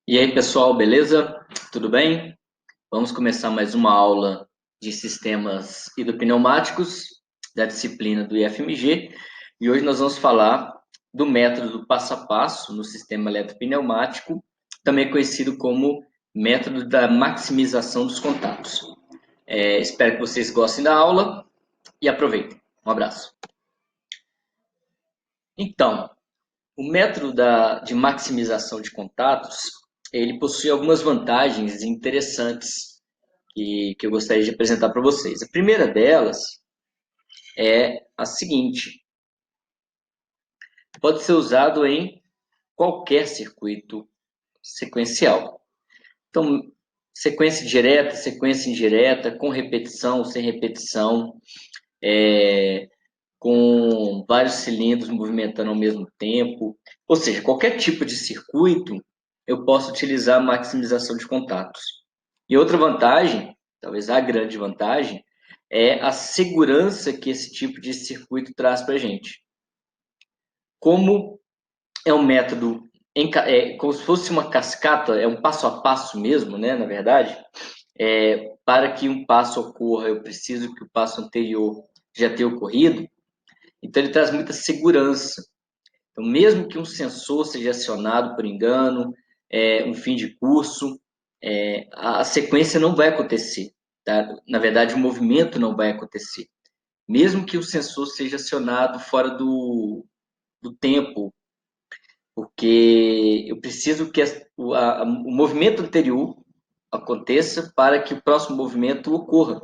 E aí, pessoal, beleza? Tudo bem? Vamos começar mais uma aula de sistemas hidropneumáticos da disciplina do IFMG. E hoje nós vamos falar do método do passo a passo no sistema eletropneumático, também conhecido como método da maximização dos contatos. Espero que vocês gostem da aula e aproveitem. Um abraço. Então, o método de maximização de contatos, ele possui algumas vantagens interessantes que eu gostaria de apresentar para vocês. A primeira delas é a seguinte: pode ser usado em qualquer circuito sequencial. Então, sequência direta, sequência indireta, com repetição, sem repetição, com vários cilindros movimentando ao mesmo tempo. Ou seja, qualquer tipo de circuito eu posso utilizar a maximização de contatos. E outra vantagem, talvez a grande vantagem, é a segurança que esse tipo de circuito traz para a gente. Como é um método, como se fosse uma cascata, é um passo a passo mesmo, né, na verdade, para que um passo ocorra, eu preciso que o passo anterior já tenha ocorrido, então ele traz muita segurança. Então, mesmo que um sensor seja acionado por engano, um fim de curso, a sequência não vai acontecer. Tá? Na verdade, o movimento não vai acontecer. Mesmo que o sensor seja acionado fora do tempo, porque eu preciso que o movimento anterior aconteça para que o próximo movimento ocorra.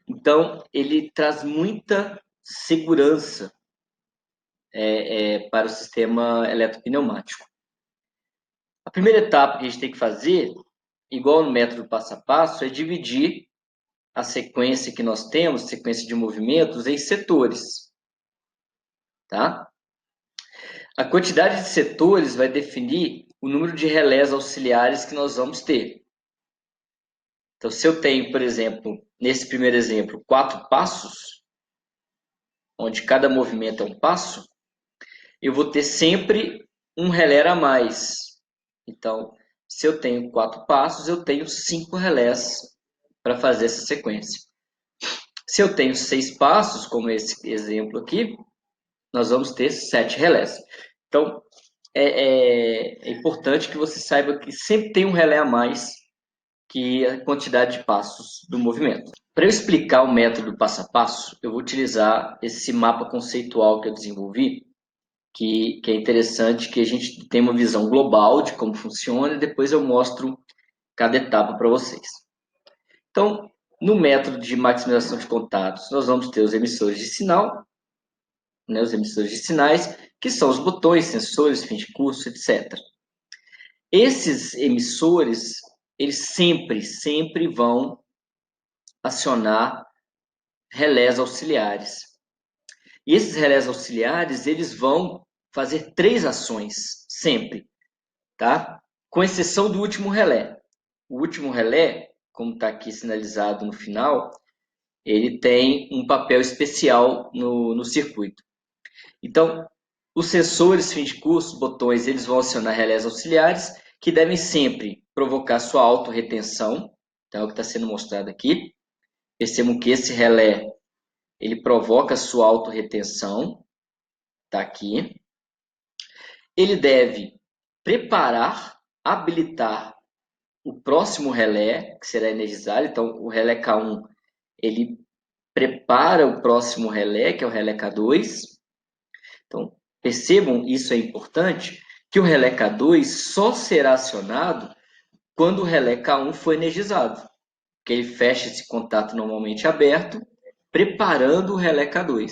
Então, ele traz muita segurança para o sistema eletropneumático. A primeira etapa que a gente tem que fazer, igual no método passo a passo, é dividir a sequência que nós temos, sequência de movimentos, em setores. Tá? A quantidade de setores vai definir o número de relés auxiliares que nós vamos ter. Então, se eu tenho, por exemplo, nesse primeiro exemplo, 4 passos, onde cada movimento é um passo, eu vou ter sempre um relé a mais. Então, se eu tenho 4 passos, eu tenho 5 relés para fazer essa sequência. Se eu tenho 6 passos, como esse exemplo aqui, nós vamos ter 7 relés. Então, é importante que você saiba que sempre tem um relé a mais que a quantidade de passos do movimento. Para eu explicar o método passo a passo, eu vou utilizar esse mapa conceitual que eu desenvolvi, que é interessante, que a gente tem uma visão global de como funciona e depois eu mostro cada etapa para vocês. Então, no método de maximização de contatos, nós vamos ter os emissores de sinal, né, os emissores de sinais, que são os botões, sensores, fim de curso, etc. Esses emissores, eles sempre vão acionar relés auxiliares. E esses relés auxiliares, eles vão fazer 3 ações, sempre, tá? Com exceção do último relé. O último relé, como está aqui sinalizado no final, ele tem um papel especial no circuito. Então, os sensores fim de curso, botões, eles vão acionar relés auxiliares, que devem sempre provocar sua autorretenção, então é o que está sendo mostrado aqui. Percebam que esse relé, ele provoca sua autorretenção, está aqui. Ele deve preparar, habilitar o próximo relé, que será energizado. Então, o relé K1, ele prepara o próximo relé, que é o relé K2. Então, percebam, isso é importante, que o relé K2 só será acionado quando o relé K1 for energizado, porque ele fecha esse contato normalmente aberto, preparando o relé K2.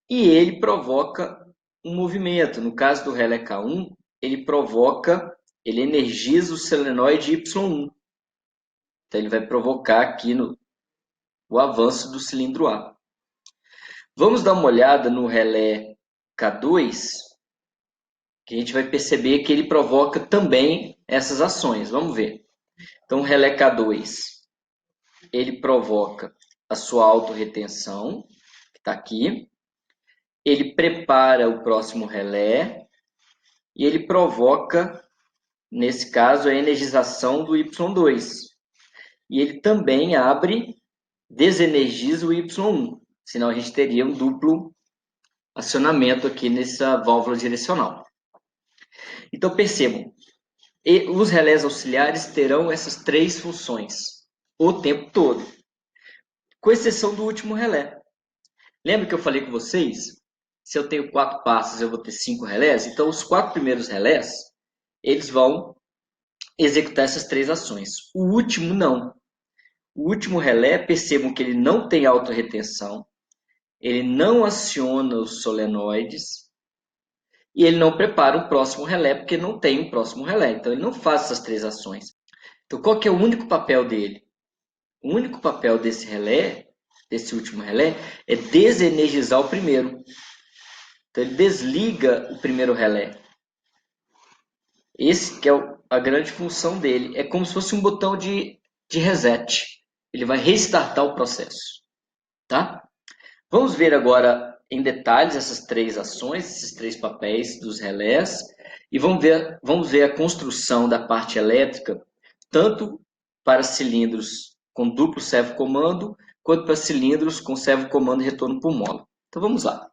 E ele provoca um movimento. No caso do relé K1, ele energiza o solenoide Y1. Então, ele vai provocar aqui o avanço do cilindro A. Vamos dar uma olhada no relé K2, que a gente vai perceber que ele provoca também essas ações. Vamos ver. Então, o relé K2, ele provoca a sua autorretenção, que está aqui. Ele prepara o próximo relé e ele provoca nesse caso, é a energização do Y2. E ele também desenergiza o Y1, senão a gente teria um duplo acionamento aqui nessa válvula direcional. Então, percebam, os relés auxiliares terão essas três funções o tempo todo, com exceção do último relé. Lembra que eu falei com vocês? Se eu tenho 4 passos, eu vou ter 5 relés. Então, os 4 primeiros relés, eles vão executar essas três ações. O último, não. O último relé, percebam que ele não tem autorretenção, ele não aciona os solenoides e ele não prepara um próximo relé, porque não tem um próximo relé. Então, ele não faz essas três ações. Então, qual que é o único papel dele? O único papel desse relé, desse último relé, é desenergizar o primeiro. Então, ele desliga o primeiro relé. Esse que é a grande função dele. É como se fosse um botão de reset. Ele vai restartar o processo. Tá? Vamos ver agora em detalhes essas três ações, esses três papéis dos relés. E vamos ver a construção da parte elétrica, tanto para cilindros com duplo servo-comando, quanto para cilindros com servo-comando e retorno por mola. Então vamos lá.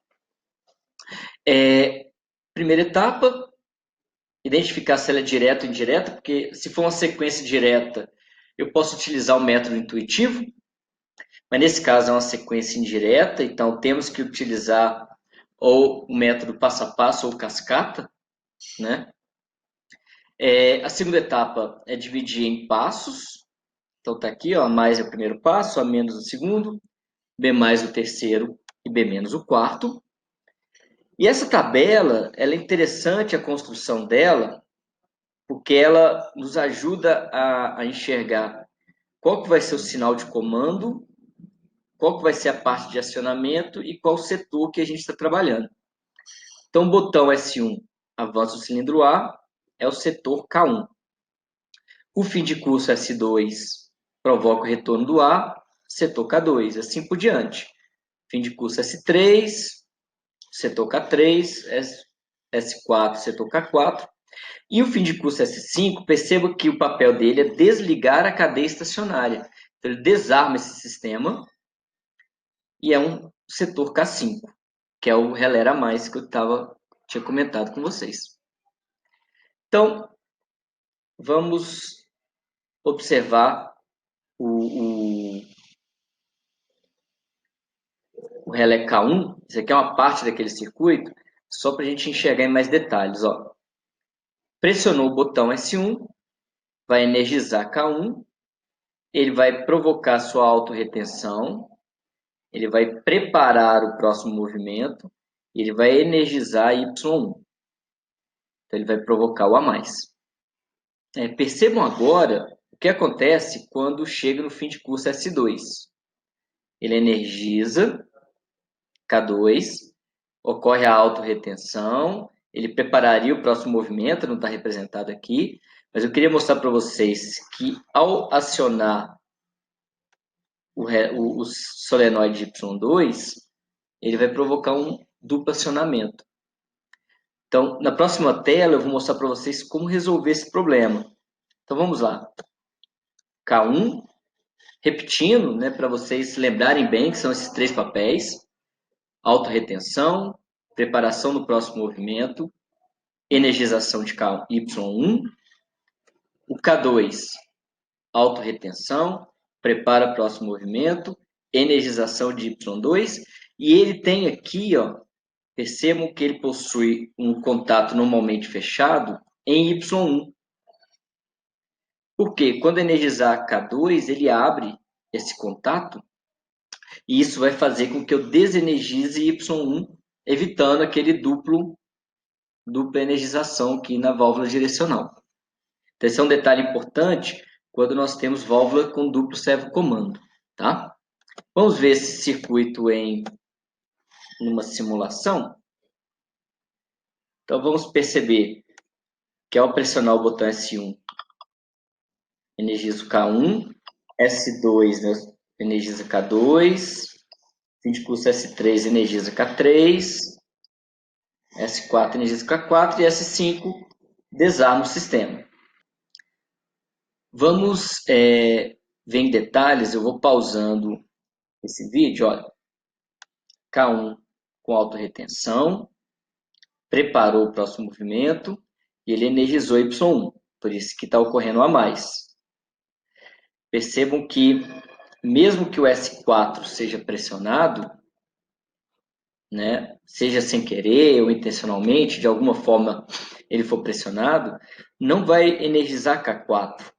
Primeira etapa, identificar se ela é direta ou indireta, porque se for uma sequência direta, eu posso utilizar o método intuitivo, mas nesse caso é uma sequência indireta, então temos que utilizar ou o método passo a passo ou cascata, né? A segunda etapa é dividir em passos, então tá aqui, ó, A mais é o primeiro passo, A menos o segundo, B mais o terceiro e B menos o quarto. E essa tabela, ela é interessante a construção dela, porque ela nos ajuda a enxergar qual que vai ser o sinal de comando, qual que vai ser a parte de acionamento e qual setor que a gente está trabalhando. Então, o botão S1 avança o cilindro A, é o setor K1. O fim de curso S2 provoca o retorno do A, setor K2, assim por diante. Fim de curso S3, setor K3, S4, setor K4. E o fim de curso S5, perceba que o papel dele é desligar a cadeia estacionária. Então, ele desarma esse sistema e é um setor K5, que é o relé a mais que eu tinha comentado com vocês. Então, vamos observar o relé K1. Isso aqui é uma parte daquele circuito, só para a gente enxergar em mais detalhes. Ó. Pressionou o botão S1, vai energizar K1, ele vai provocar sua autorretenção, ele vai preparar o próximo movimento, ele vai energizar Y1. Então, ele vai provocar o A mais. Percebam agora o que acontece quando chega no fim de curso S2. Ele energiza K2, ocorre a autorretenção, ele prepararia o próximo movimento, não está representado aqui, mas eu queria mostrar para vocês que ao acionar o solenoide Y2, ele vai provocar um duplo acionamento. Então, na próxima tela, eu vou mostrar para vocês como resolver esse problema. Então, vamos lá. K1, repetindo, né, para vocês se lembrarem bem que são esses três papéis. Autorretenção, preparação do próximo movimento, energização de Y1. O K2, autorretenção, prepara o próximo movimento, energização de Y2. E ele tem aqui, ó, percebam que ele possui um contato normalmente fechado em Y1. Por quê? Quando energizar K2, ele abre esse contato e isso vai fazer com que eu desenergize Y1, evitando aquele dupla energização aqui na válvula direcional. Então, esse é um detalhe importante quando nós temos válvula com duplo servo-comando, tá? Vamos ver esse circuito em uma simulação. Então, vamos perceber que ao pressionar o botão S1, energiza o K1, S2, né, energiza K2, fim de curso S3 energiza K3, S4 energiza K4 e S5 desarma o sistema. Vamos ver em detalhes, eu vou pausando esse vídeo, olha. K1 com autorretenção, preparou o próximo movimento e ele energizou Y1, por isso que está ocorrendo a mais. Percebam que, mesmo que o S4 seja pressionado, né, seja sem querer ou intencionalmente, de alguma forma ele for pressionado, não vai energizar K4.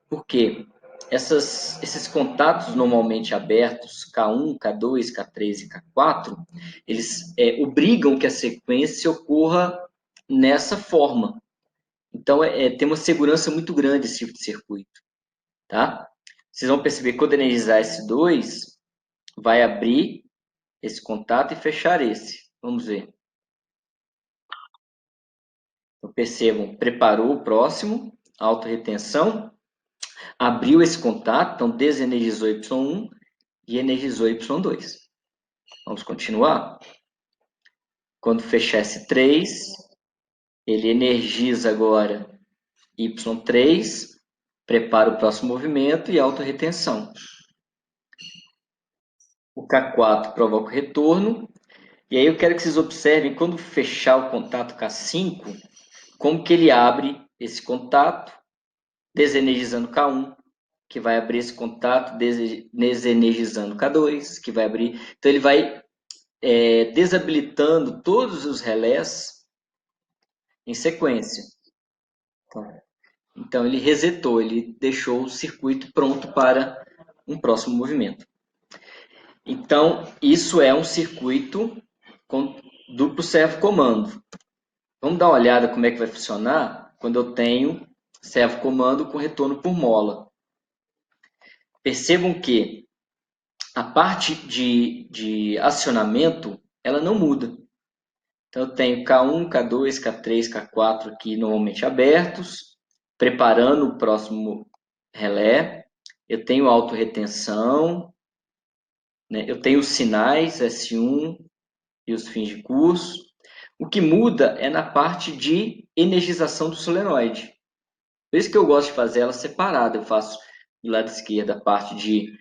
Por quê? Esses contatos normalmente abertos, K1, K2, K3 e K4, eles obrigam que a sequência ocorra nessa forma. Então, tem uma segurança muito grande esse tipo de circuito. Tá? Vocês vão perceber que quando energizar S2, vai abrir esse contato e fechar esse. Vamos ver. Então, percebam, preparou o próximo, autorretenção, abriu esse contato, então desenergizou Y1 e energizou Y2. Vamos continuar? Quando fechar S3, ele energiza agora Y3, prepara o próximo movimento e autorretenção. O K4 provoca o retorno. E aí eu quero que vocês observem, quando fechar o contato K5, como que ele abre esse contato, desenergizando K1, que vai abrir esse contato, desenergizando K2, que vai abrir. Então ele vai desabilitando todos os relés em sequência. Então ele resetou, ele deixou o circuito pronto para um próximo movimento. Então isso é um circuito com duplo servo comando. Vamos dar uma olhada como é que vai funcionar quando eu tenho servo comando com retorno por mola. Percebam que a parte de acionamento ela não muda. Então, eu tenho K1, K2, K3, K4 aqui normalmente abertos, preparando o próximo relé. Eu tenho autorretenção, né? Eu tenho os sinais S1 e os fins de curso. O que muda é na parte de energização do solenoide. Por isso que eu gosto de fazer ela separada. Eu faço do lado esquerdo a parte de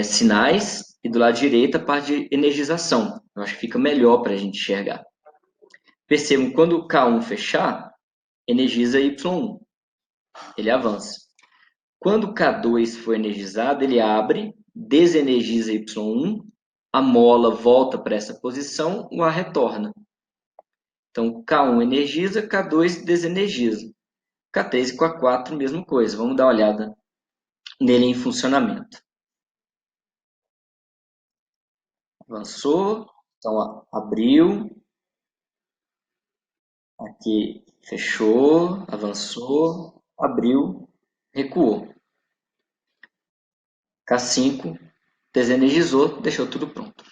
sinais e do lado direito a parte de energização. Eu acho que fica melhor para a gente enxergar. Percebam, quando o K1 fechar, energiza Y1. Ele avança. Quando o K2 for energizado, ele abre, desenergiza Y1, a mola volta para essa posição, o ar retorna. Então, K1 energiza, K2 desenergiza. K3 e K4, mesma coisa. Vamos dar uma olhada nele em funcionamento. Avançou, então abriu, aqui fechou, avançou, abriu, recuou. K5, desenergizou, deixou tudo pronto.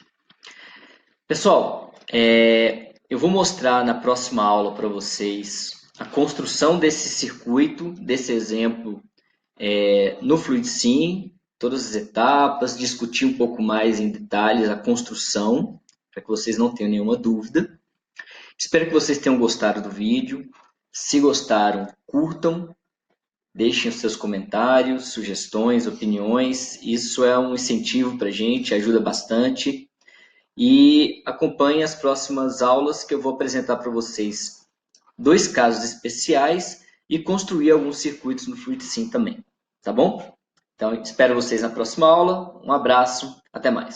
Pessoal, eu vou mostrar na próxima aula para vocês a construção desse circuito, desse exemplo no FluidSim, todas as etapas, discutir um pouco mais em detalhes a construção, para que vocês não tenham nenhuma dúvida. Espero que vocês tenham gostado do vídeo. Se gostaram, curtam, deixem os seus comentários, sugestões, opiniões. Isso é um incentivo para a gente, ajuda bastante. E acompanhem as próximas aulas que eu vou apresentar para vocês 2 casos especiais e construir alguns circuitos no FluidSim também. Tá bom? Então, espero vocês na próxima aula. Um abraço, até mais.